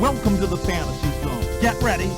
Welcome to the fantasy zone. Get ready.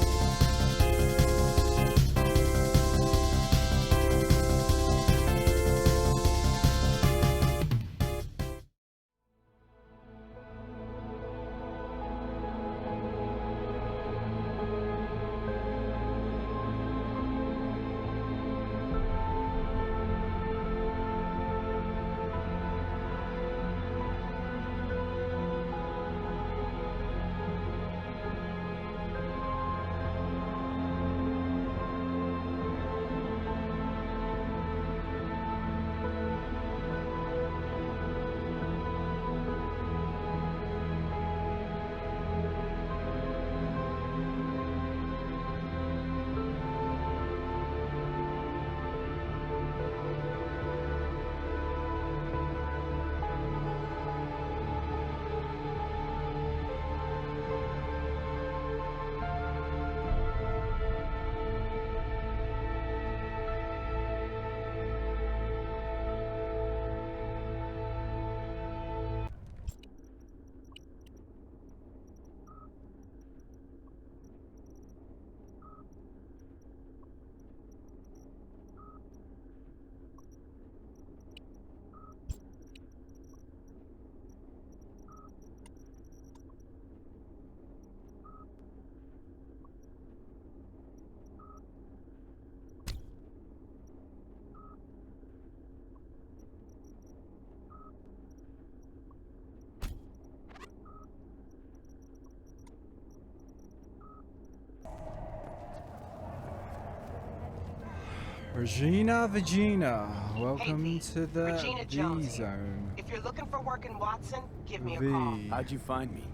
Virginia, welcome hey, to the Regina V Jones zone. If you're looking for work in Watson, give me a call. How'd you find me?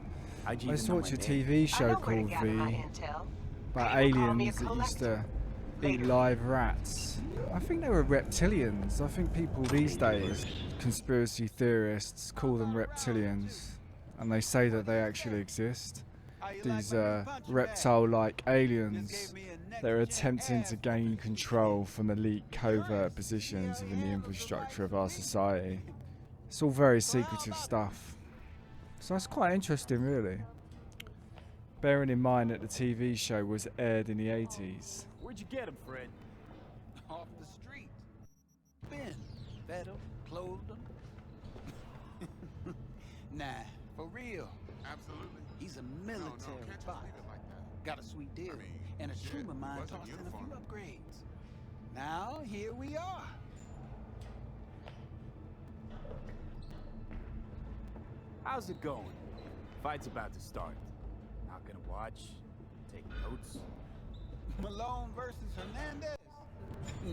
I just watched a TV show called V about aliens that used to eat live rats. I think they were reptilians. I think people these days, conspiracy theorists, call them reptilians, and they say that they actually exist. These reptile-like aliens that are attempting to gain control from elite covert positions within the infrastructure of our society. It's all very secretive stuff. So that's quite interesting, really. Bearing in mind that the TV show was aired in the 80s. Where'd you get him, Fred? Off the street. Been, fed him, clothed him. Nah, for real. Absolutely. He's a military bot. Got a sweet deal, and a team of mine tossed in a few upgrades. Now, here we are. How's it going? Fight's about to start. Not gonna watch, take notes. Malone versus Hernandez?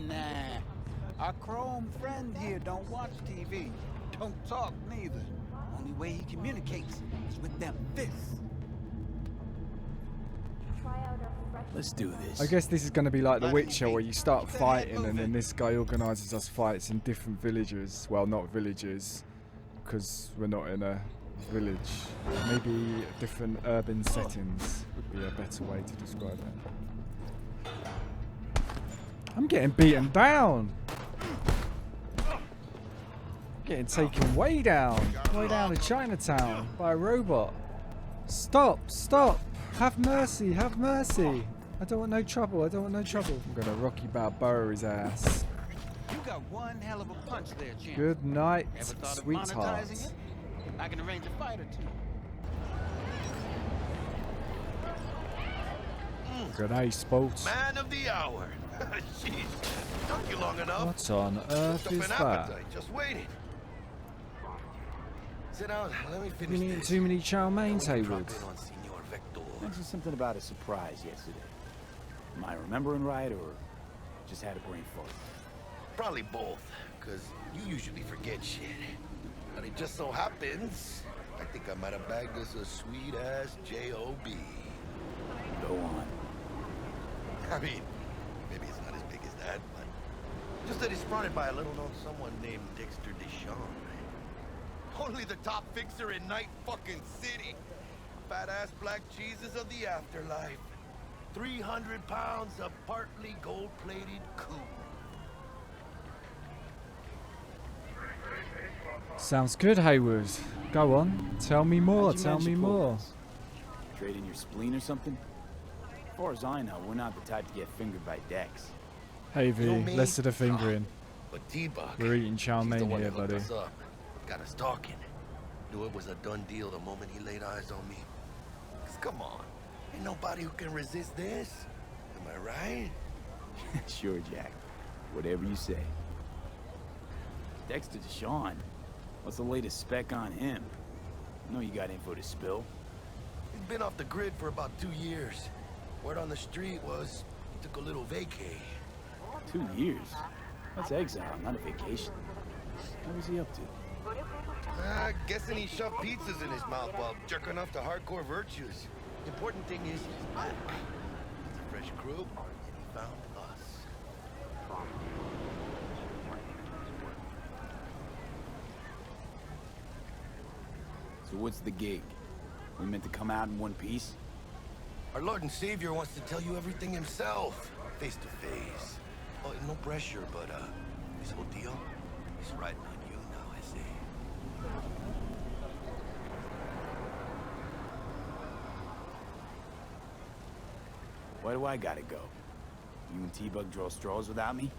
Nah. Our chrome friend here don't watch TV. Don't talk neither. Only way he communicates is with them fists. Let's do this. I guess this is going to be like The Witcher, where you start fighting and then this guy organises us fights in different villages. Well, not villages, because we're not in a village. Maybe different urban settings would be a better way to describe it. I'm getting beaten down. Getting taken way down to Chinatown by a robot. Stop, stop. Have mercy, have mercy. I don't want no trouble, I don't want no trouble. I'm gonna Rocky Balboa his ass. You got one hell of a punch there, champ. Good night, Ever thought of sweetheart. monetizing it? I can arrange a fight or two. Good day, sports. Man of the hour. Jeez, took you long enough. What on earth Up is an that? appetite, just waiting. Sit down, let me finish You eating this. too many chow mein, Haywood? Drop in on Senor Viktors. Mentioned something about a surprise yesterday. Am I remembering right, or just had a brain fart? Probably both, because you usually forget shit. But it just so happens, I think I might have bagged us a sweet-ass J.O.B. Go on. I mean, maybe it's not as big as that, but just that it's fronted by a little-known someone named Dexter Deshawn. Only the top fixer in Night fucking City. Fat-ass black Jesus of the afterlife. 300 pounds of partly gold-plated coup. Sounds good, Haywood. Go on. Tell me more, tell me more. Trade in your spleen or something? As far as I know, we're not the type to get fingered by Dex. Hey V, You know me? less of the fingering. But T-Bug, We're eating chow he's the mein one here, that hooked buddy. us up. Got us talking. Knew it was a done deal the moment he laid eyes on me. 'Cause come on, ain't nobody who can resist this. Am I right? Sure, Jack. Whatever you say. Dexter Deshawn? What's the latest spec on him? I know you got info to spill. He's been off the grid for about 2 years. Word on the street was he took a little vacay. 2 years? That's exile, not a vacation. What was he up to? Guessing he shoved pizzas in his mouth while jerking off to hardcore virtues. Important thing is he's back. It's a fresh crew, and he found us. So what's the gig? We meant to come out in one piece? Our Lord and Savior wants to tell you everything himself, face to face. Oh, no pressure, but this whole deal is riding on you now, I say. Why do I gotta go? You and T-Bug draw straws without me?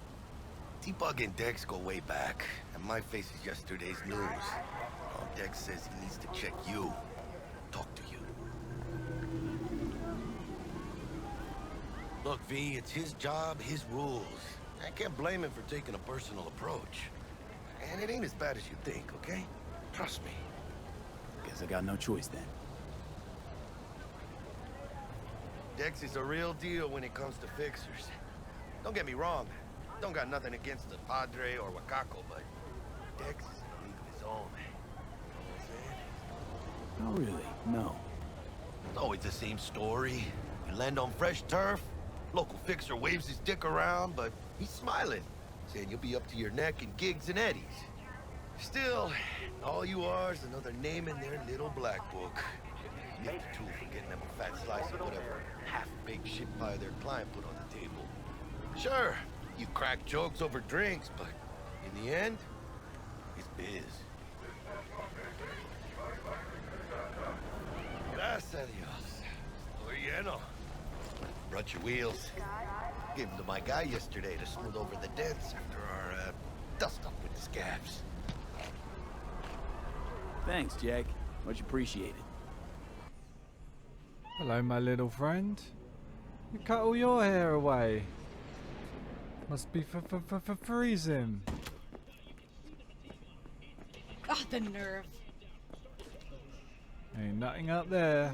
T-Bug and Dex go way back, and my face is yesterday's news. Oh, Dex says he needs to check you, talk to you. Look, V, it's his job, his rules. I can't blame him for taking a personal approach. And it ain't as bad as you think, okay? Trust me. Guess I got no choice then. Dex is a real deal when it comes to fixers. Don't get me wrong. Don't got nothing against the Padre or Wakako, but Dex is a league of his own. You know what I'm saying? Oh, really? No. It's always the same story. You land on fresh turf, local fixer waves his dick around, but he's smiling, saying you'll be up to your neck in gigs and eddies. Still, all you are is another name in their little black book. You get the tool for getting them a fat slice of whatever half-baked shit pie their client put on the table. Sure, you crack jokes over drinks, but in the end, it's biz. Gracias a Dios. Estoy lleno. Brought your wheels. Gave them to my guy yesterday to smooth over the dents after our dust-up with the scabs. Thanks, Jack. Much appreciated. Hello, my little friend. You cut all your hair away. Must be for freezing. Ah, the nerve. Ain't nothing up there.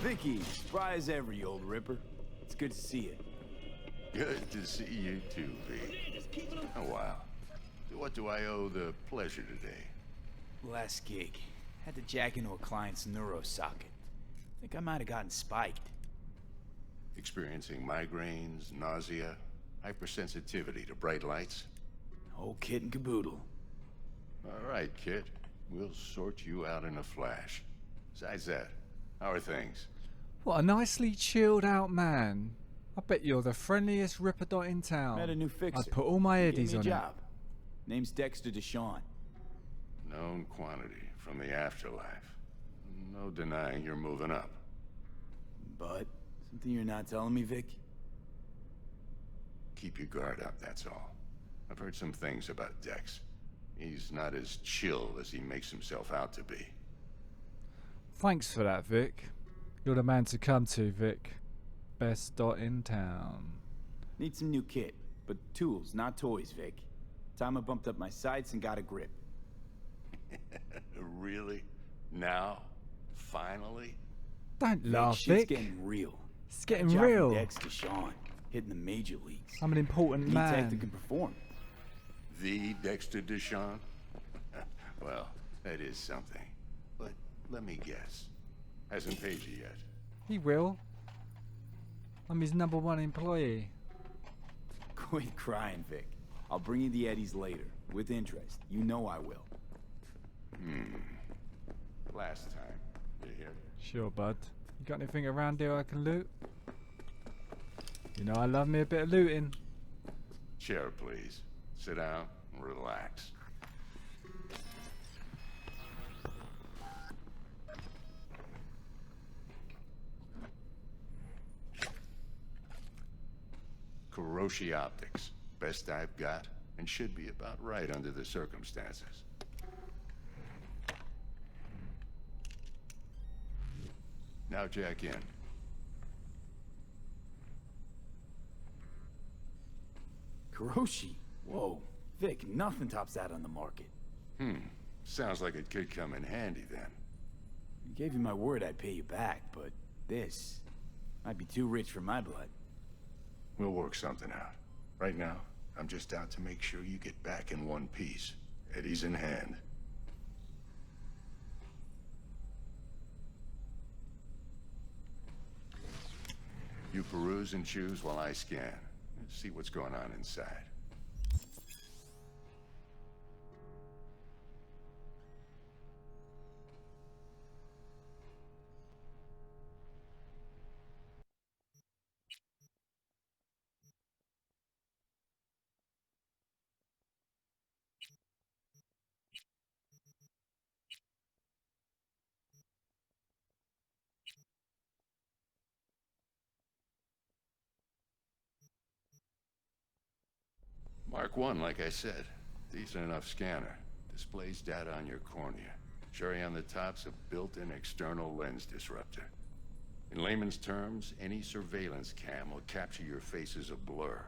Vicky, spry as ever, you old ripper. It's good to see you. Good to see you too, V. Oh, wow. So what do I owe the pleasure today? Last gig. Had to jack into a client's neurosocket. Think I might have gotten spiked. Experiencing migraines, nausea, hypersensitivity to bright lights? Whole kit and caboodle. All right, kid. We'll sort you out in a flash. Besides that, how are things? What a nicely chilled out man. I bet you're the friendliest ripper dot in town. Met a new fixer. I'd put all my He eddies gave me a on job. Name's Dexter Deshawn. Known quantity from the afterlife. No denying you're moving up. But something you're not telling me, Vic? Keep your guard up, that's all. I've heard some things about Dex. He's not as chill as he makes himself out to be. Thanks for that, Vic. You're the man to come to, Vic. Best dot in town. Need some new kit, but tools, not toys, Vic. Time I bumped up my sights and got a grip. Really? Now? Finally? Don't Vic, laugh, shit's Vic. getting real. It's getting Job from real. Dex Deshawn, hitting the major leagues. I'm an important Need tech that man. can perform. The Dexter Deshawn? Well, that is something. But let me guess. Hasn't paid you yet. He will. I'm his #1 employee. Quit crying, Vic. I'll bring you the eddies later. With interest. You know I will. Last time. You hear? Sure, bud. You got anything around here I can loot? You know I love me a bit of looting. Chair, please. Sit down and relax. Kuroshi Optics. Best I've got, and should be about right under the circumstances. Now jack in. Kuroshi? Whoa. Vic, nothing tops that on the market. Sounds like it could come in handy then. I gave you my word I'd pay you back, but this might be too rich for my blood. We'll work something out. Right now, I'm just out to make sure you get back in one piece. Eddie's in hand. You peruse and choose while I scan. See what's going on inside. Mark 1, like I said. Decent enough scanner. Displays data on your cornea. Cherry on the top's a built-in external lens disruptor. In layman's terms, any surveillance cam will capture your face as a blur.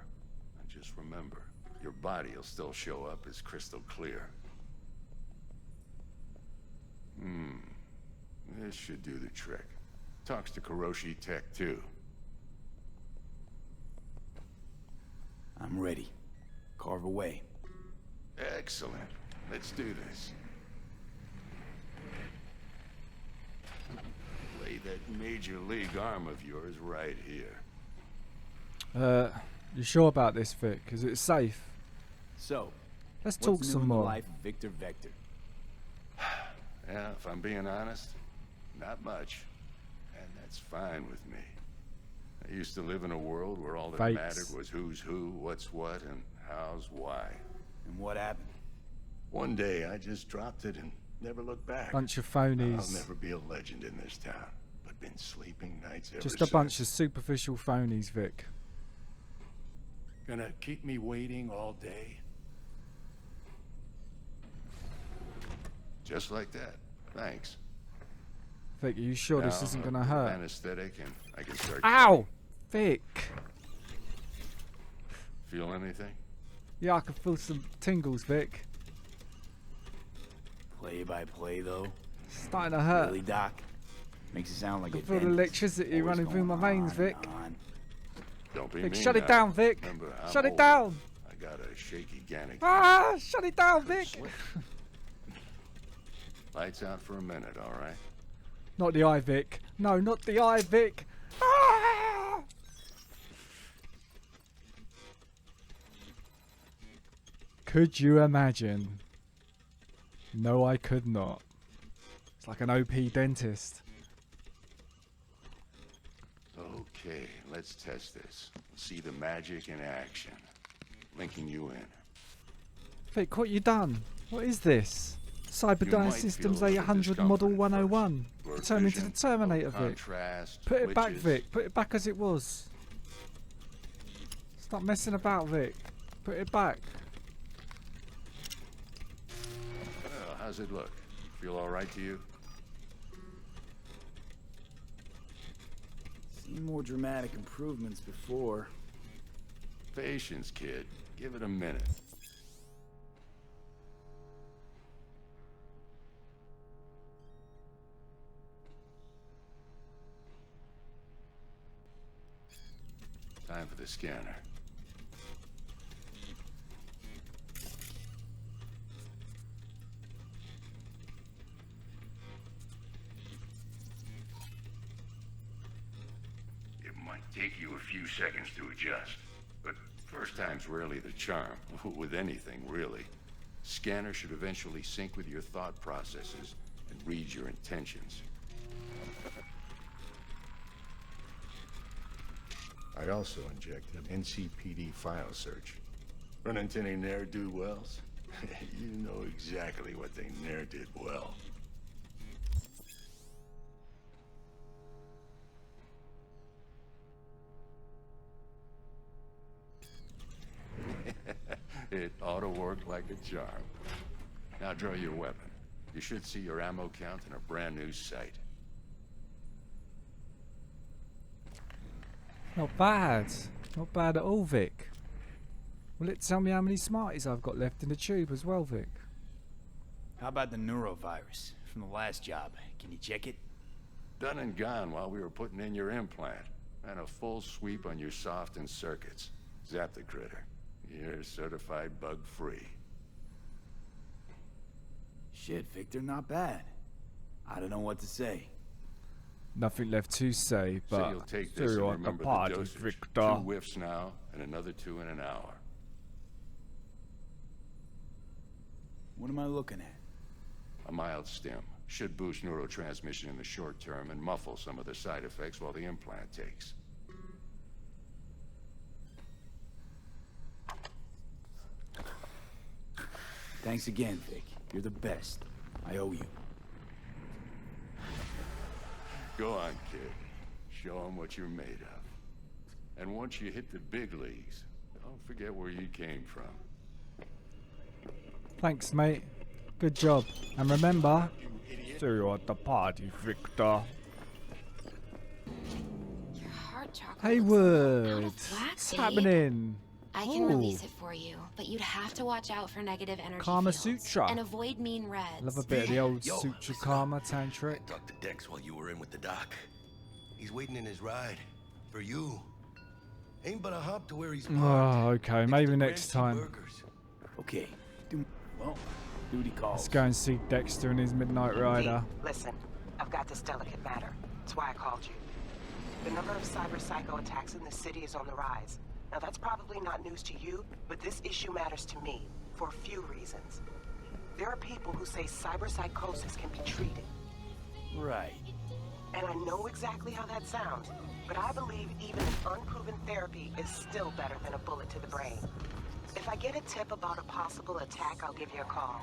And just remember, your body will still show up as crystal clear. This should do the trick. Talks to Kuroshi Tech, too. I'm ready. Carve away. Excellent. Let's do this. Lay that major league arm of yours right here. You sure about this, Vic? Is it safe? So, Let's what's talk new some in the more. life of Victor Vector? Yeah, if I'm being honest, not much. And that's fine with me. I used to live in a world where all that Fates. mattered was who's who, what's what, and how's why. And what happened? One day I just dropped it and never looked back. Bunch of I'll phonies. never be a legend in this town, but been sleeping nights ever Just a since. bunch of superficial phonies, Vic. Gonna keep me waiting all day? Just like that. Thanks. Vic, are you sure this Now, isn't a gonna hurt? Anesthetic, and I can start. Ow! Vic! Feel anything? Yeah, I can feel some tingles, Vic. Play by play, though. Starting to hurt. Really, Doc? Makes it sound like I a can feel the dentist. electricity Always running through my going veins, on Vic. and on. Don't be Vic, mean shut it now. down, Vic. Remember, I'm Shut it old. down. I got a shaky Gannic. Ah! Shut it down, Vic! Lights out for a minute, all right? Not the eye, Vic. No, not the eye, Vic. Ah! Could you imagine? No, I could not. It's like an OP dentist. Okay, let's test this. See the magic in action. Linking you in. Vic, what you done? What is this? Cyberdyne might Systems feel a little 800 Model discomfort at 101. first. Turn into the Vision, Terminator, no Vic. contrast, Put it back, glitches. Vic. Put it back as it was. Stop messing about, Vic. Put it back. Well, how's it look? Feel all right to you? Seen more dramatic improvements before. Patience, kid. Give it a minute. Time for the scanner. It might take you a few seconds to adjust, but first time's rarely the charm, with anything, really. Scanner should eventually sync with your thought processes and read your intentions. I also injected an NCPD file search. Run into any ne'er-do-wells? You know exactly what they ne'er did well. It ought to work like a charm. Now draw your weapon. You should see your ammo count in a brand new sight. Not bad. Not bad at all, Vic. Will it tell me how many Smarties I've got left in the tube as well, Vic? How about the neurovirus from the last job? Can you check it? Done and gone while we were putting in your implant. And a full sweep on your soft and circuits. Zap the critter. You're certified bug-free. Shit, Victor, not bad. I don't know what to say. Nothing left to say, So but you'll take this and you're at the remember the party, dosage. Victor. 2 whiffs now, and another 2 in an hour. What am I looking at? A mild stim. Should boost neurotransmission in the short term and muffle some of the side effects while the implant takes. Thanks again, Vic. You're the best. I owe you. Go on, kid. Show them what you're made of. And once you hit the big leagues, don't forget where you came from. Thanks, mate. Good job. And remember, see you at the party, Victor. Your hard chocolate Haywood, looks like what's flaxseed. happening? I can Ooh. release it for you, but you'd have to watch out for negative energy Kama fields Sutra. and avoid mean reds. Love a bit of the old Yo, Sutra listen Karma up. tantric. I talked to Dex while you were in with the doc. He's waiting in his ride. For you. Ain't but a hop to where he's parked. Oh, okay. Next Maybe to next Cranston time. Burgers. Okay. Well, duty calls. Let's go and see Dexter and his Midnight Rider. Listen, I've got this delicate matter. That's why I called you. The number of cyber psycho attacks in the city is on the rise. Now that's probably not news to you, but this issue matters to me for a few reasons. There are people who say cyber psychosis can be treated. Right. And I know exactly how that sounds, but I believe even an unproven therapy is still better than a bullet to the brain. If I get a tip about a possible attack, I'll give you a call.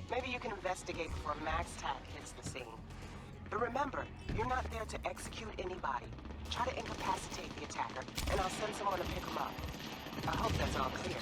Maybe you can investigate before Max Tack hits the scene. But remember, you're not there to execute anybody. Try to incapacitate the attacker, and I'll send someone to pick him up. I hope that's all clear.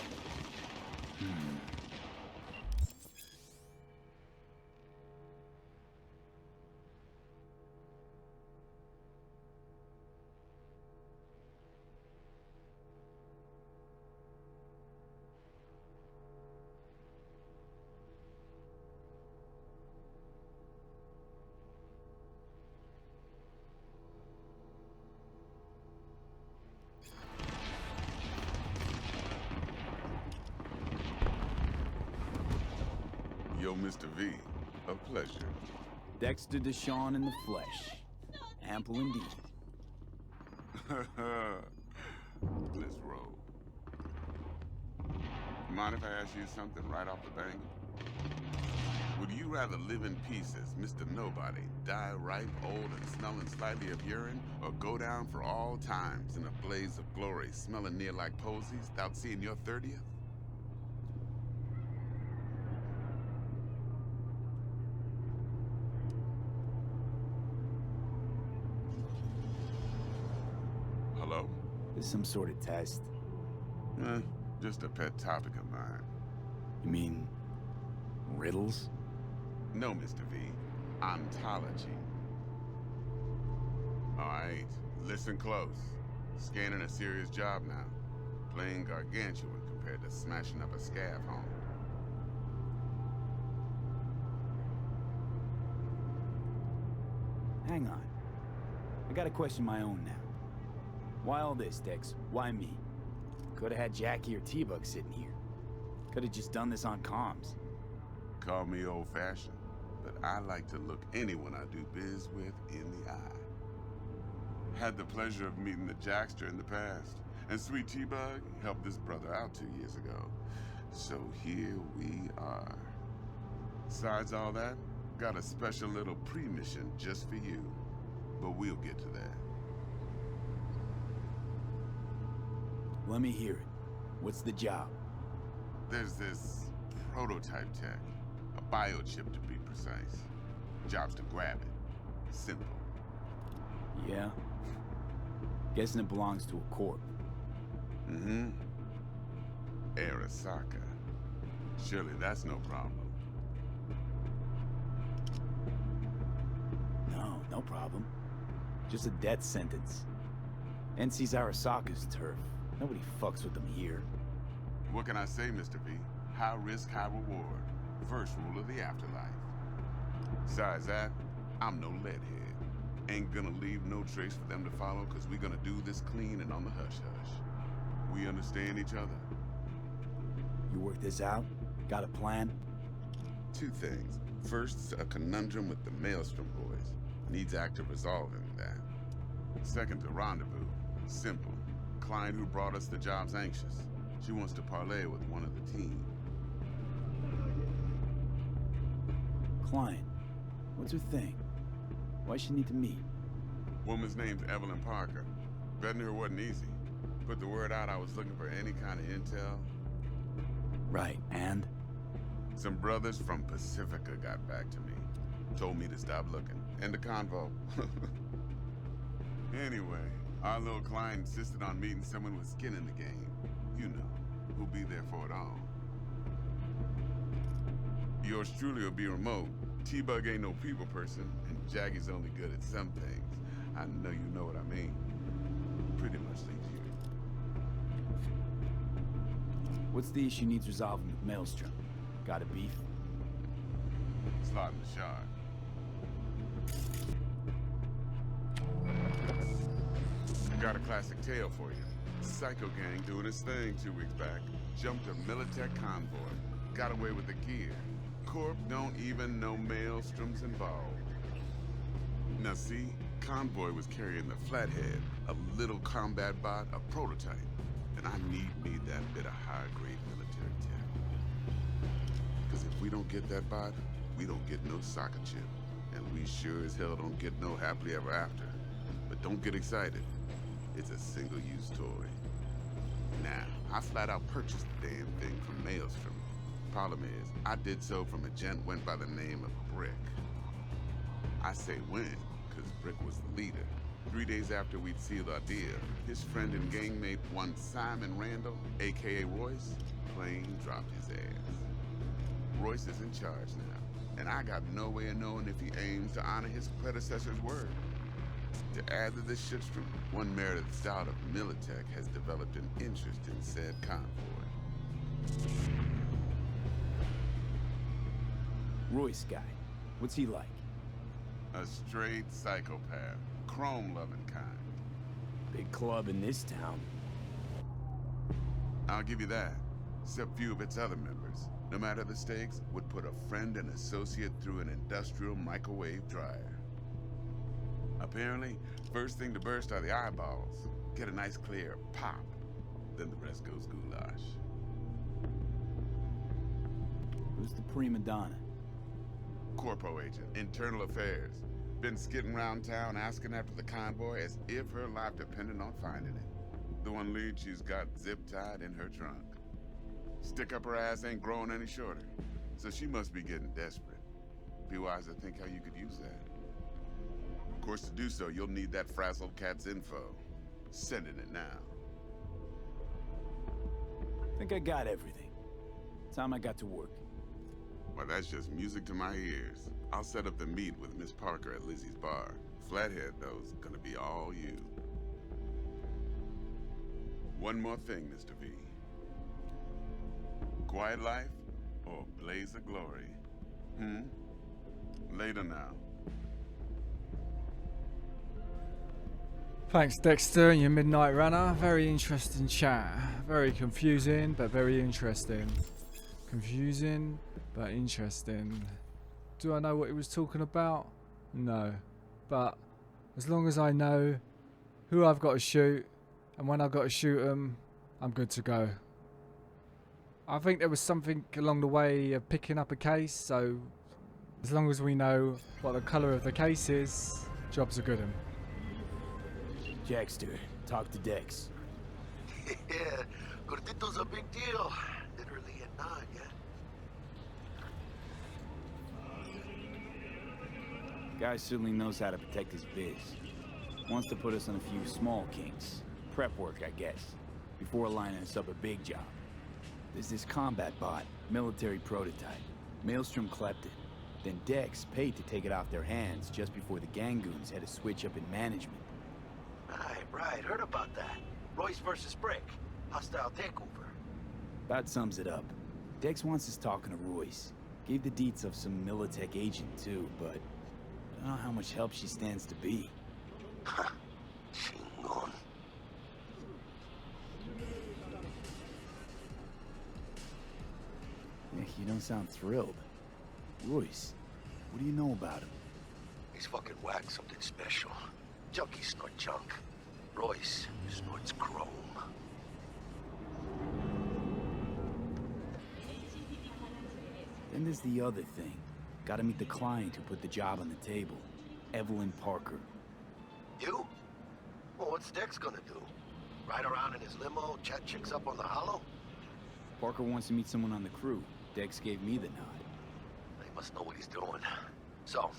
Yo, Mr. V, a pleasure. Dexter Deshawn in the flesh. Ample indeed. Let's roll. Mind if I ask you something right off the bank? Would you rather live in peace as Mr. Nobody, die ripe, old, and smelling slightly of urine, or go down for all times in a blaze of glory, smelling near like posies, without seeing your 30th? Hello? This some sort of test. Just a pet topic of mine. You mean riddles? No, Mr. V. Ontology. Alright, listen close. Scanning a serious job now. Playing gargantuan compared to smashing up a scav home. Hang on. I gotta question my own now. Why all this, Dex? Why me? Could've had Jackie or T-Bug sitting here. Could've just done this on comms. Call me old-fashioned, but I like to look anyone I do biz with in the eye. Had the pleasure of meeting the Jackster in the past, and Sweet T-Bug helped this brother out 2 years ago. So here we are. Besides all that, got a special little pre-mission just for you. But we'll get to that. Let me hear it. What's the job? There's this prototype tech. A biochip to be precise. Job's to grab it. Simple. Yeah? Guessing it belongs to a corp. Mm-hmm. Arasaka. Surely that's no problem. No problem. Just a death sentence. NC's Arasaka's turf. Nobody fucks with them here. What can I say, Mr. V? High risk, high reward. First rule of the afterlife. Besides that, I'm no leadhead. Ain't gonna leave no trace for them to follow, cause we gonna do this clean and on the hush-hush. We understand each other? You work this out? Got a plan? Two things. First, a conundrum with the Maelstrom boys. Needs active resolving that. Second, a rendezvous. Simple. Client who brought us the job's anxious. She wants to parlay with one of the team. Client. What's her thing? Why she need to meet? Woman's name's Evelyn Parker. Betting her wasn't easy. Put the word out I was looking for any kind of intel. Right, and? Some brothers from Pacifica got back to me. Told me to stop looking. End of convo. Anyway, our little client insisted on meeting someone with skin in the game. You know, who'll be there for it all. Yours truly will be remote. T-Bug ain't no people person, and Jaggie's only good at some things. I know you know what I mean. Pretty much leaves you. What's the issue needs resolving with Maelstrom? Got a beef? Slotting the shard. I got a classic tale for you. Psycho gang doing its thing 2 weeks back. Jumped a Militech convoy. Got away with the gear. Corp don't even know Maelstrom's involved. Now see, convoy was carrying the Flathead, a little combat bot, a prototype. And I need me that bit of high-grade military tech. Because if we don't get that bot, we don't get no soccer chip. And we sure as hell don't get no happily ever after. But don't get excited. It's a single-use toy. Now, I flat out purchased the damn thing from Maelstrom. Problem is, I did so from a gent went by the name of Brick. I say when, because Brick was the leader. 3 days after we'd sealed our deal, his friend and gangmate, one Simon Randall, aka Royce, plain dropped his ass. Royce is in charge now, and I got no way of knowing if he aims to honor his predecessor's word. To add to this shitstorm, one Meredith Stout of Militech has developed an interest in said convoy. Royce guy. What's he like? A straight psychopath. Chrome-loving kind. Big club in this town. I'll give you that. Except few of its other members, no matter the stakes, would put a friend and associate through an industrial microwave dryer. Apparently, first thing to burst are the eyeballs. Get a nice clear pop. Then the rest goes goulash. Who's the prima donna? Corpo agent, internal affairs. Been skidding around town asking after the convoy as if her life depended on finding it. The one lead she's got zip-tied in her trunk. Stick up her ass ain't growing any shorter, so she must be getting desperate. Be wise to think how you could use that. Of course, to do so, you'll need that frazzled cat's info. Sending it now. Think I got everything. Time I got to work. Well, that's just music to my ears. I'll set up the meet with Miss Parker at Lizzie's bar. Flathead, though, is gonna be all you. One more thing, Mr. V. Quiet life or blaze of glory? Later now. Thanks, Dexter, and your Midnight Runner. Very interesting chat. Very confusing, but very interesting. Confusing, but interesting. Do I know what he was talking about? No. But as long as I know who I've got to shoot and when I've got to shoot them, I'm good to go. I think there was something along the way of picking up a case, so as long as we know what the colour of the case is, job's a good one. Jackster, talk to Dex. Yeah, Gordito's a big deal. Literally and not, yeah? Guy certainly knows how to protect his biz. Wants to put us on a few small kinks. Prep work, I guess. Before lining us up a big job. There's this combat bot, military prototype. Maelstrom clept it. Then Dex paid to take it off their hands just before the Gangoons had a switch up in management. Right, heard about that. Royce versus Brick. Hostile takeover. About sums it up. Dex wants us talking to Royce. Gave the deets of some Militech agent too, but I don't know how much help she stands to be. Chingon. You don't sound thrilled. Royce, what do you know about him? He's fucking whacked something special. Junkies snort junk. Royce snorts chrome. Then there's the other thing. Gotta meet the client who put the job on the table. Evelyn Parker. You? Well, what's Dex gonna do? Ride around in his limo, chat chicks up on the hollow? Parker wants to meet someone on the crew. Dex gave me the nod. He must know what he's doing. So,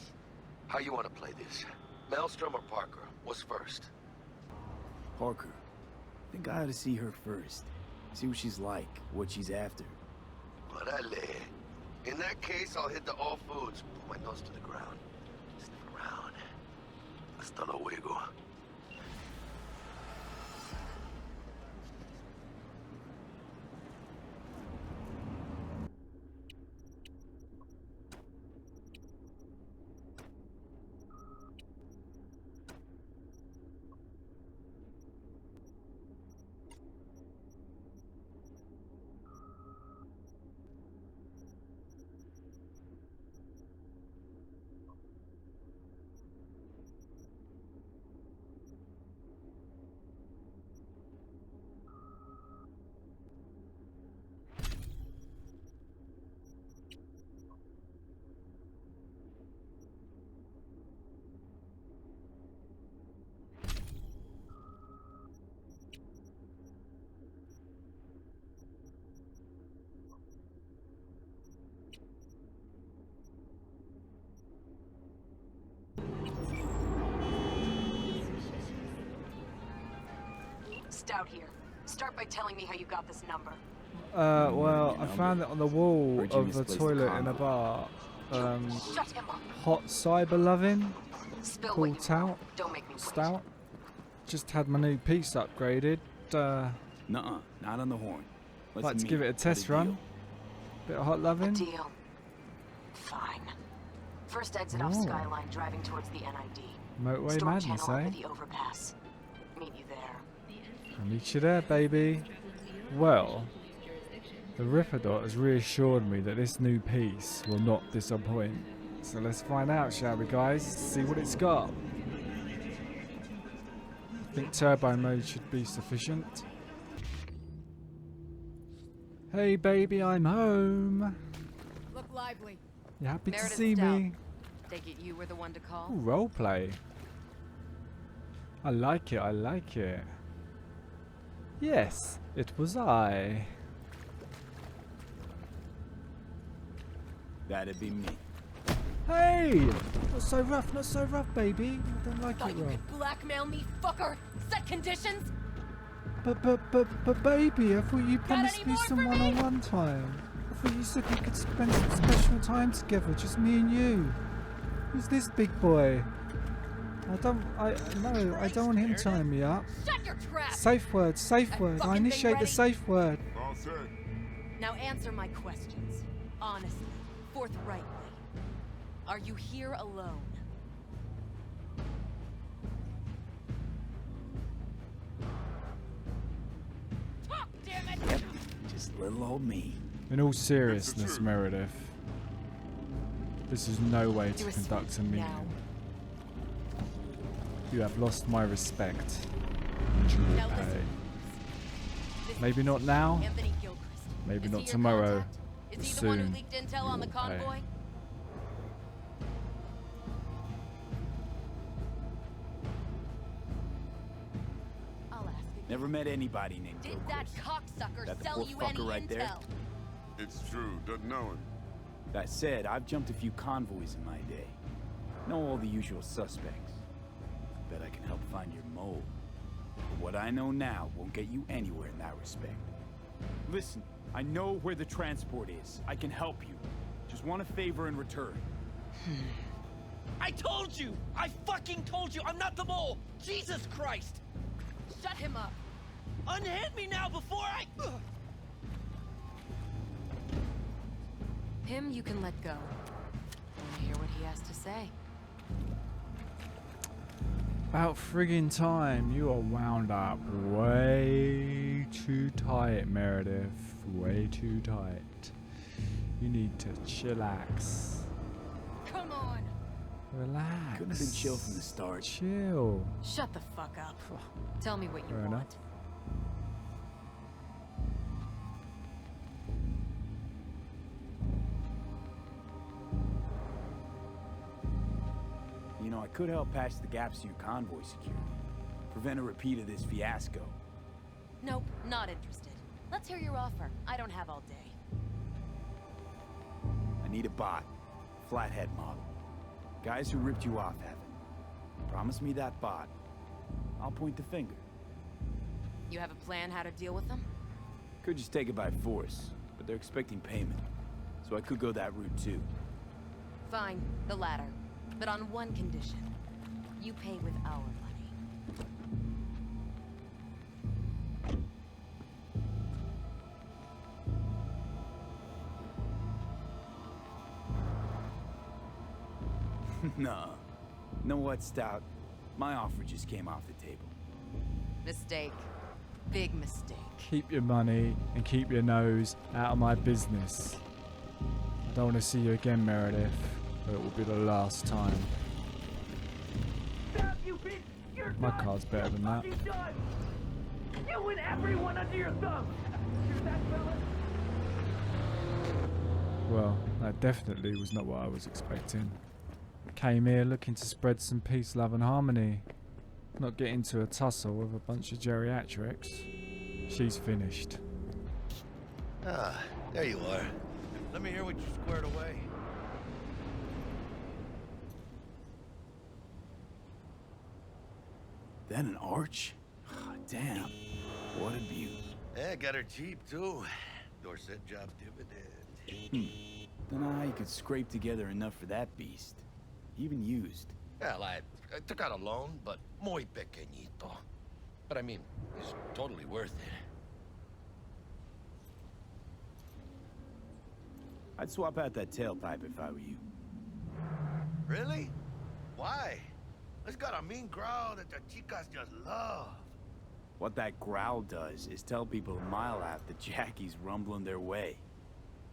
how you want to play this? Maelstrom or Parker? What's first? Parker. I think I ought to see her first. See what she's like, what she's after. Orale. In that case, I'll hit the all foods. Put my nose to the ground. Sniff around. Hasta luego. Stout here. Start by telling me how you got this number. Well, I found it on the wall Heard you of the misplaced the toilet in combo. a bar. Shut him up. Hot cyber loving. Spill Cool what you know. tout. Don't make me wait. Stout. Just had my new piece upgraded. Nuh-uh, not on the horn. Let's Like to meet. give it a test run. Bit of hot A loving. deal. Fine. First exit off Oh. Skyline, driving towards the NID. Motorway Storm madness, channel eh? over the overpass. Meet you there. I'll meet you there, baby. Well, the Ripper has reassured me that this new piece will not disappoint. So let's find out, shall we, guys? See what it's got. I think turbo mode should be sufficient. Hey, baby, I'm home. Look lively. You happy to Meredith see Stout. me? Take it you were the one to call? Ooh, roleplay. I like it, I like it. Yes, it was I. That'd be me. Hey! Not so rough, baby. I don't like Thought it you rough. could blackmail me, fucker. Set conditions. But baby, I thought you promised any me more some for me? one-on-one time. I thought you said we could spend some special time together, just me and you. Who's this big boy? I don't want him tying me up. Shut your trap. Safe word. That I fucking thing initiate the ready? safe word. All set. Now answer my questions. Honestly, forthrightly. Are you here alone? Talk, damn it! Yep, just little old me. In all seriousness, Meredith, this is no way to You conduct a now. meeting. You have lost my respect. And you will Now listen. pay. This Maybe is not now. Anthony Gilchrist. Maybe Is not he your tomorrow. contact? Is he Soon. the one who leaked intel on the Okay. convoy? I'll ask again. Never met anybody named Did Gilchrist. that cocksucker That the sell poor you any fucker right intel? there? It's true, doesn't know him. That said, I've jumped a few convoys in my day. Know all the usual suspects. Bet I can help find your mole. But what I know now won't get you anywhere in that respect. Listen, I know where the transport is. I can help you. Just want a favor in return. I told you! I fucking told you! I'm not the mole! Jesus Christ! Shut him up. Unhand me now before I... Ugh. Him you can let go. Wanna hear what he has to say? About friggin' time. You are wound up way too tight, Meredith. Way too tight. You need to chillax. Come on. Relax. Couldn't have been chill from the start. Chill. Shut the fuck up. Tell me what you Fair want. enough. You know, I could help patch the gaps in your convoy security. Prevent a repeat of this fiasco. Nope, not interested. Let's hear your offer. I don't have all day. I need a bot. Flathead model. Guys who ripped you off haven't. Promise me that bot. I'll point the finger. You have a plan how to deal with them? Could just take it by force, but they're expecting payment. So I could go that route too. Fine, the latter. But on one condition. You pay with our money. Nah. Know what, Stout? My offer just came off the table. Mistake. Big mistake. Keep your money and keep your nose out of my business. I don't want to see you again, Meredith. But it will be the last time. Stop, you bitch! You're My done! car's better than that. You're done! You and everyone under your thumb! Hear that, fellas? Well, that definitely was not what I was expecting. Came here looking to spread some peace, love and harmony. Not get into a tussle with a bunch of geriatrics. She's finished. Ah, there you are. Let me hear what you squared away. That an arch? Damn. What a beaut. Yeah, got her cheap, too. Dorset job dividend. Don't know how you could scrape together enough for that beast. Even used. Well, I took out a loan, but muy pequeñito. But I mean, it's totally worth it. I'd swap out that tailpipe if I were you. Really? Why? It's got a mean growl that the chicas just love. What that growl does is tell people a mile out that Jackie's rumbling their way.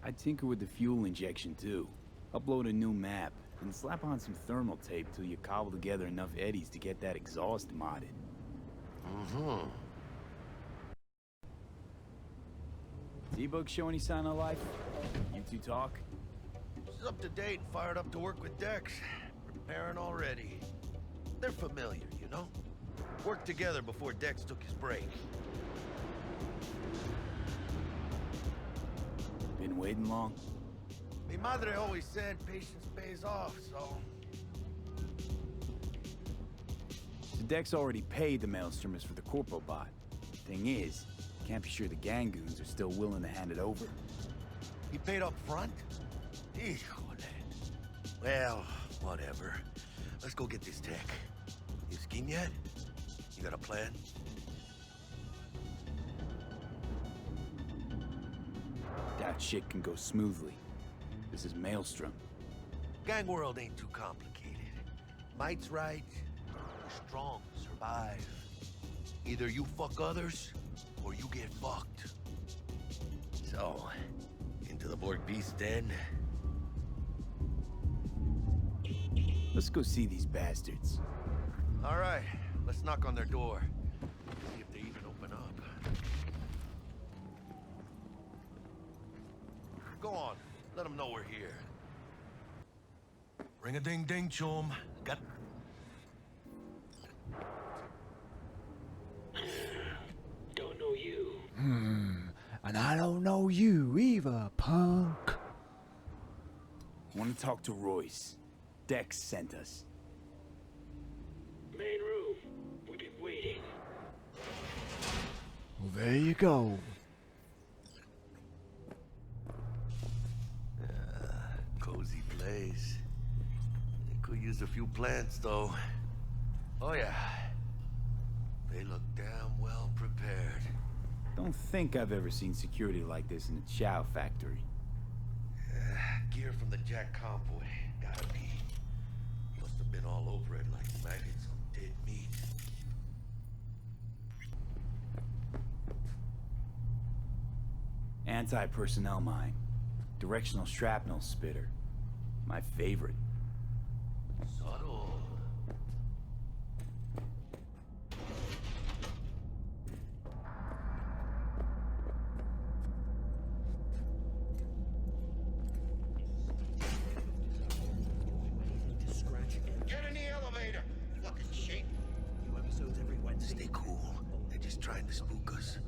I'd tinker with the fuel injection too. Upload a new map, and slap on some thermal tape till you cobble together enough eddies to get that exhaust modded. Mm-hmm. T-Bug show any sign of life? You two talk? She's up to date and fired up to work with Dex. Preparing already. They're familiar, you know? Worked together before Dex took his break. Been waiting long? Mi madre always said patience pays off, so... The Dex already paid the Maelstromers for the Corpo bot. Thing is, can't be sure the Gangoons are still willing to hand it over. He paid up front? Híjole. Well, whatever. Let's go get this tech. You scheme yet? You got a plan? That shit can go smoothly. This is Maelstrom. Gang world ain't too complicated. Might's right. The strong survive. Either you fuck others, or you get fucked. So, into the Borg Beast Den. Let's go see these bastards. All right, let's knock on their door. See if they even open up. Go on. Let them know we're here. Ring-a-ding-ding, chum. Got... Don't know you. And I don't know you either, punk. Want to talk to Royce. Dex sent us. Main room. We've been waiting. Well, there you go. Cozy place. They could use a few plants, though. Oh, yeah. They look damn well prepared. Don't think I've ever seen security like this in a chow factory. Gear from the Jack convoy. Gotta be. Must have been all over it like maggots on dead meat. Anti-personnel mine. Directional shrapnel spitter. My favorite. Subtle. Get in the elevator! Fucking shape. New episodes every Wednesday. Stay cool. They're just trying to spook us.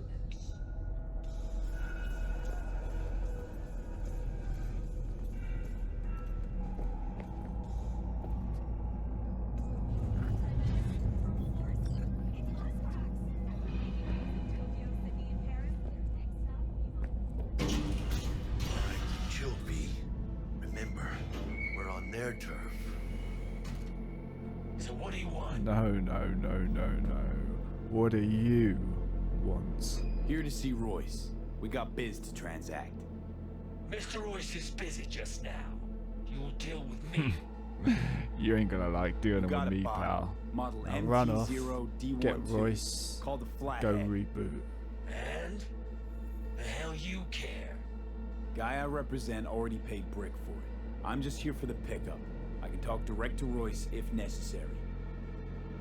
Chill, V. Remember, we're on their turf. So what do you want? No, no, no, no, no. What do you want? Here to see Royce. We got biz to transact. Mr. Royce is busy just now. You'll deal with me. You ain't gonna like dealing with Got a me, bot. pal. Model Now run off, MT0D12. get Royce, Call the flathead. go reboot. And? The hell you care? Guy I represent already paid Brick for it. I'm just here for the pickup. I can talk direct to Royce if necessary.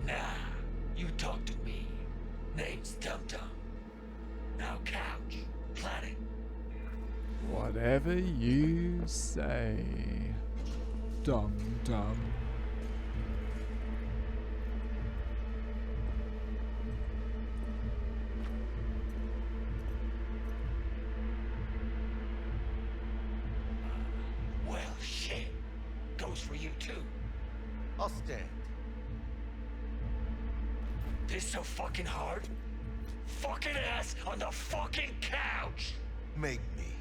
Nah, you talk to me. Name's Dum Dum. Now couch, planet. Whatever you say. Dum dum. Well, shit. Goes for you too. I'll stand. This so fucking hard? Fucking ass on the fucking couch! Make me.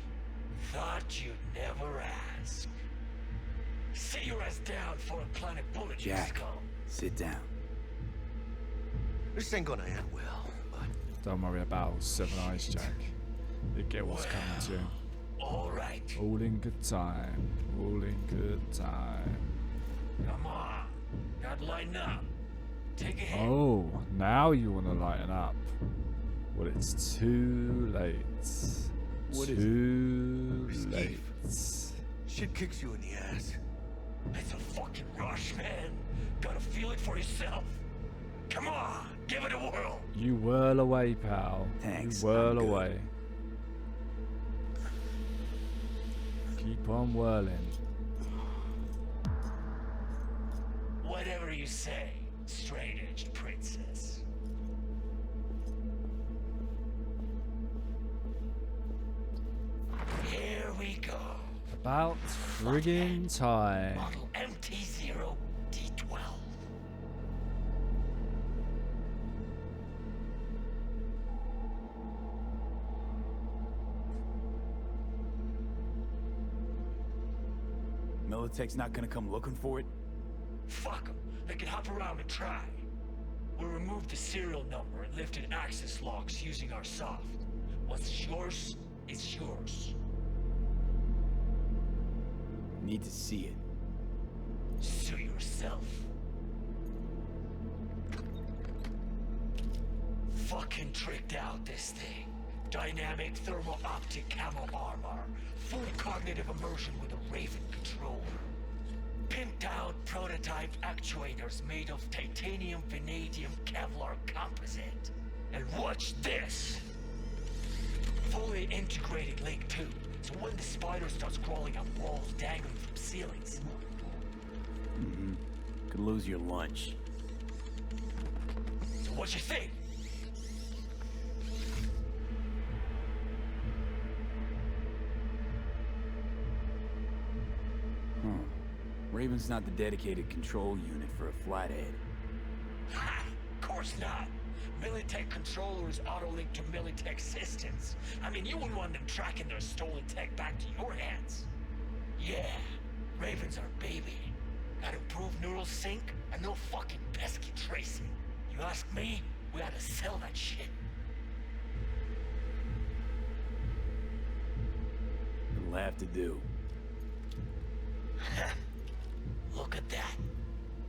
Thought you'd never ask. Sit your ass down for a planet bullet, you Jack, scum. sit down. This ain't gonna end well, but... Don't worry about Seven Eyes, Jack. You get what's coming to you. Alright. All in good time. All in good time. Come on. Gotta lighten up. Take a hit. Oh, now you want to lighten up. Well, it's too late. What is too it? late. Shit kicks you in the ass. It's a fucking rush, man. Gotta feel it for yourself. Come on, give it a whirl. You whirl away, pal. Thanks, You whirl I'm good. away. Keep on whirling. Whatever you say, straight-edged princess. Here we go. About friggin' time. Model MT0D12. Militech's not gonna come looking for it? Fuck them. They can hop around and try. We'll remove the serial number and lifted access logs using our soft. What's yours is yours. Need to see it. Sue yourself. Fucking tricked out this thing. Dynamic thermal optic camo armor. Full cognitive immersion with a Raven controller. Pimped out prototype actuators made of titanium, vanadium, Kevlar composite. And watch this! Fully integrated Link 2, So when the spider starts crawling up walls dangling from ceilings. Could lose your lunch. So what you think? Raven's not the dedicated control unit for a flathead. Ha! Of course not. Militech controllers auto-link to Militech systems. I mean, you wouldn't want them tracking their stolen tech back to your hands. Yeah, Raven's our baby. Got improved neural sync and no fucking pesky tracing. You ask me, we ought to sell that shit. It'll have to do. Look at that.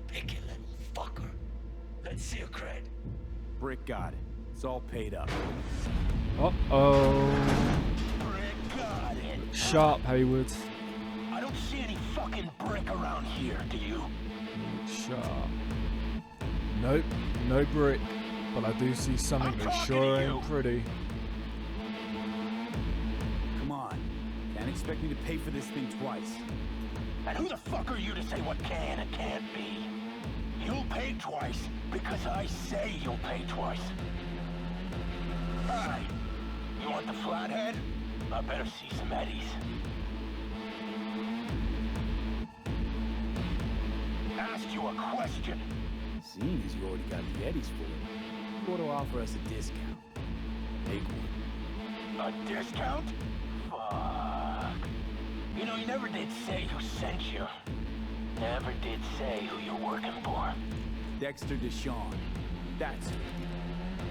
Picky little fucker. Let's see your cred. Brick got it. It's all paid up. Uh-oh. Brick got it. Sharp, Haywood. I don't see any fucking brick around here, do you? Sharp. Nope, no brick. But I do see something that sure ain't pretty. Come on. Can't expect me to pay for this thing twice. And who the fuck are you to say what can and can't be? You'll pay twice because I say you'll pay twice. Alright. You want the flathead? I better see some eddies. Asked you a question. Seeing as you already got the eddies for it, you ought to offer us a discount. Big one. A discount? Fuck. You know, you never did say who sent you. Never did say who you're working for. Dexter Deshawn. That's it.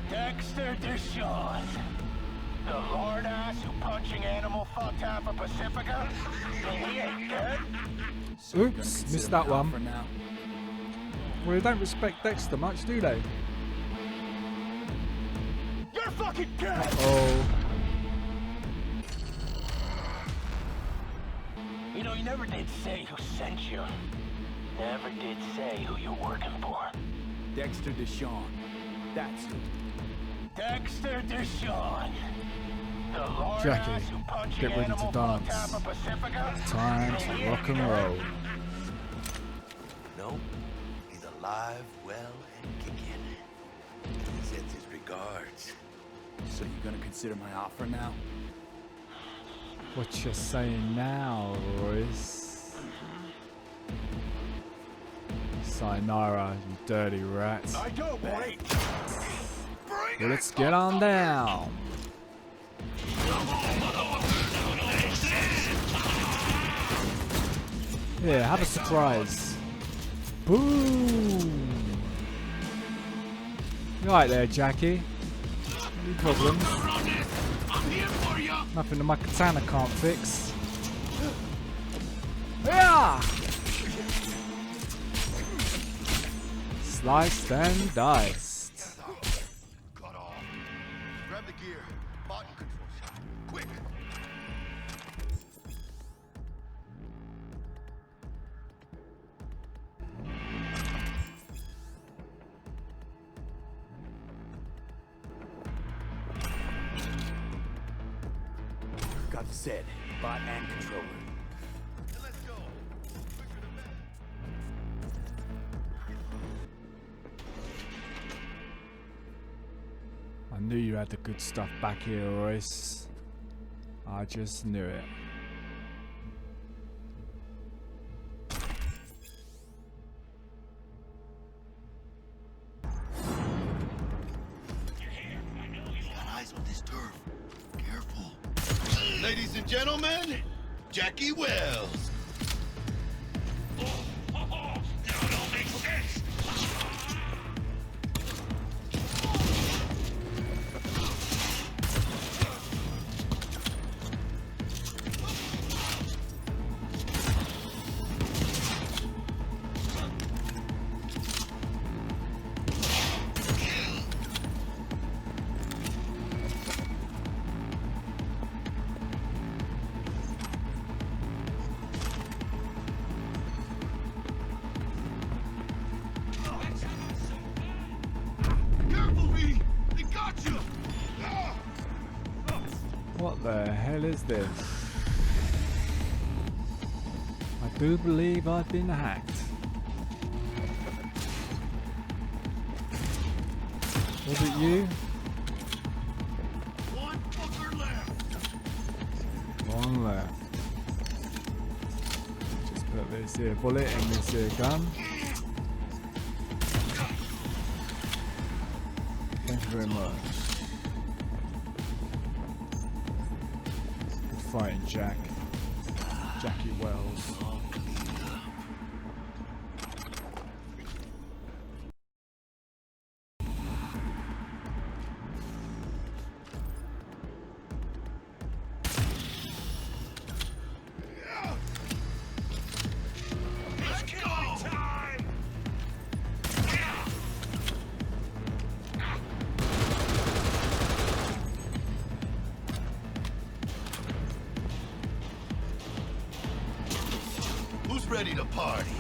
Dexter Deshawn. The lord ass who punching animal fucked half of Pacifica? And he ain't dead? So you're gonna Oops, consider missed that my one. offer now? Well, they don't respect Dexter much, do they? You're fucking dead! Oh. You know, you never did say who sent you. Never did say who you're working for. Dexter Deshawn. That's it. Dexter Deshawn. The lord Jackie, ass who punching get ready to animal dance. fucked half of Pacifica? Time to rock and roll. No, he's alive, well, and kicking. He sends his regards. So you're gonna consider my offer now? What you saying now, Royce? Sayonara, you dirty rats. I don't wait. Well, let's get on down. Yeah, have a surprise. Boom! You right there, Jackie? Any problems? Nothing that my katana can't fix. Yeah! Sliced and diced. Cut off. Grab the gear. Bot and control shot. Quick! Got the set. Bot and controller. Let's go. Quicker the better. I knew you had the good stuff back here, Royce. I just knew it. Got eyes on this turf. Careful. Ladies and gentlemen, Jackie Wells. Now it all makes sense. Careful, V. They got you. What the hell is this? do believe I've been hacked. Was it you? One fucker left. One left. Just put this here bullet in this here gun. Thank you very much. Good fighting, Jack. Jackie Wells. Who's ready to party?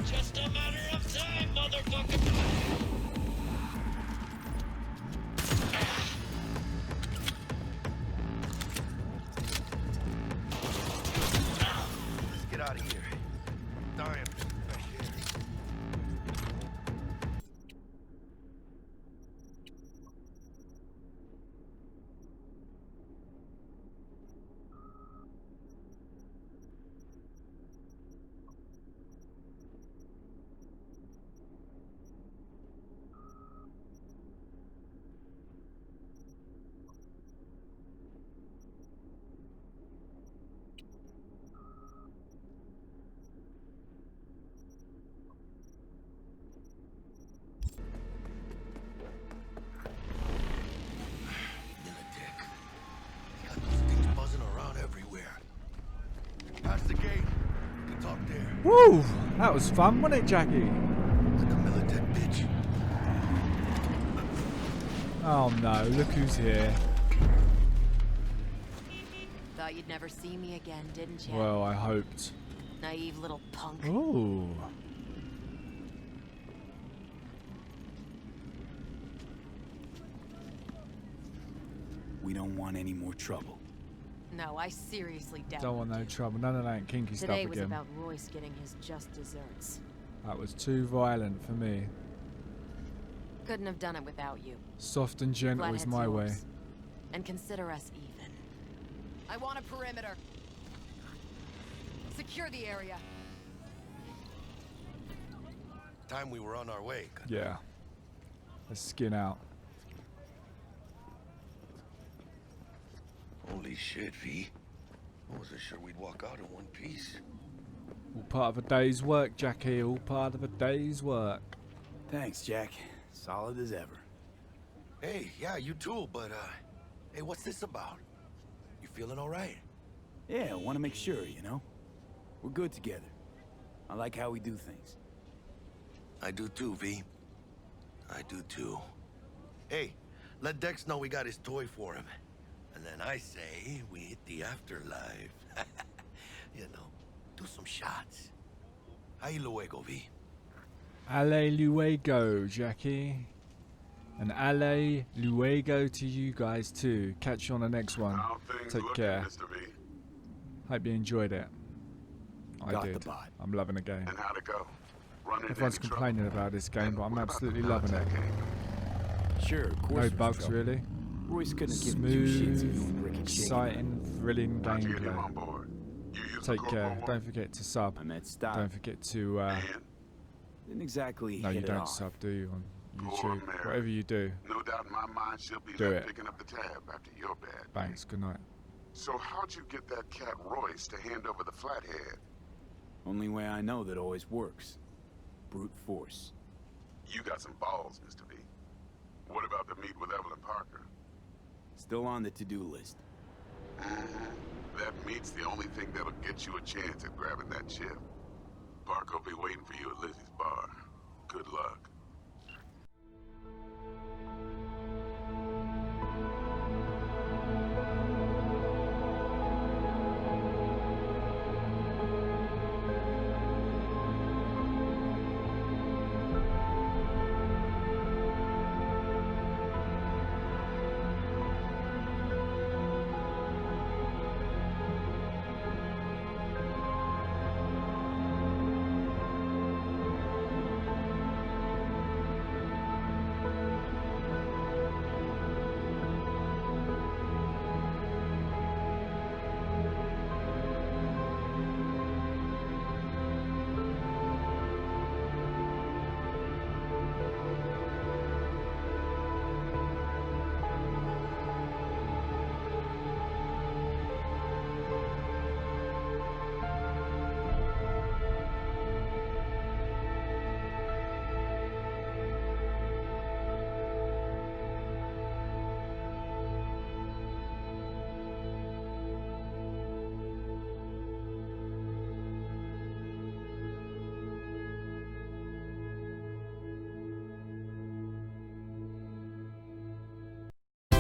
Just a matter of time, motherfucker. Let's get out of here. Dying for some fresh air. Woo! That was fun, wasn't it, Jackie? The Militech bitch. Oh no, look who's here. Thought you'd never see me again, didn't you? Well, I hoped. Naive little punk. Ooh. We don't want any more trouble. No, I seriously doubt Don't want no trouble. None of that kinky stuff Today was again. about Royce getting his just desserts. That was too violent for me. Couldn't have done it without you. Soft and gentle is Flathead's my way. yours. And consider us even. I want a perimeter. Secure the area. Time we were on our way. Yeah. Let's skin out. Holy shit, V. I wasn't sure we'd walk out in one piece. All part of a day's work, Jackie. All part of a day's work. Thanks, Jack. Solid as ever. Hey, yeah, you too, but, hey, what's this about? You feeling all right? Yeah, I want to make sure, you know? We're good together. I like how we do things. I do too, V. I do too. Hey, let Dex know we got his toy for him. And then I say we hit the afterlife. You know, do some shots. Ahí luego, V. Allez luego, Jackie. And ale luego to you guys too. Catch you on the next one. Take care. Hope you enjoyed it. I did. I'm loving the game. And how'd it go? Everyone's complaining about this game, but I'm absolutely loving it. Sure, of course. No bugs really. Royce couldn't have given two shits if you Smooth, were exciting, thrilling gameplay. Take care. One? Don't forget to sub. I meant stop. Don't forget to. Didn't exactly No, you hit it don't off. sub, do you? On YouTube, whatever you do. No doubt in my mind she'll be Do left it. picking up the tab after your bad. Thanks. Good night. So how'd you get that cat Royce to hand over the flathead? Only way I know that always works. Brute force. You got some balls, Mr. B. What about the meet with Evelyn Parker? Still on the to-do list. That meet's the only thing that'll get you a chance at grabbing that chip. Parker will be waiting for you at Lizzie's bar. Good luck.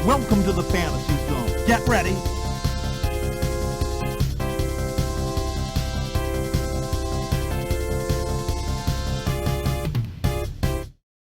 Welcome to the Fantasy Zone. Get ready.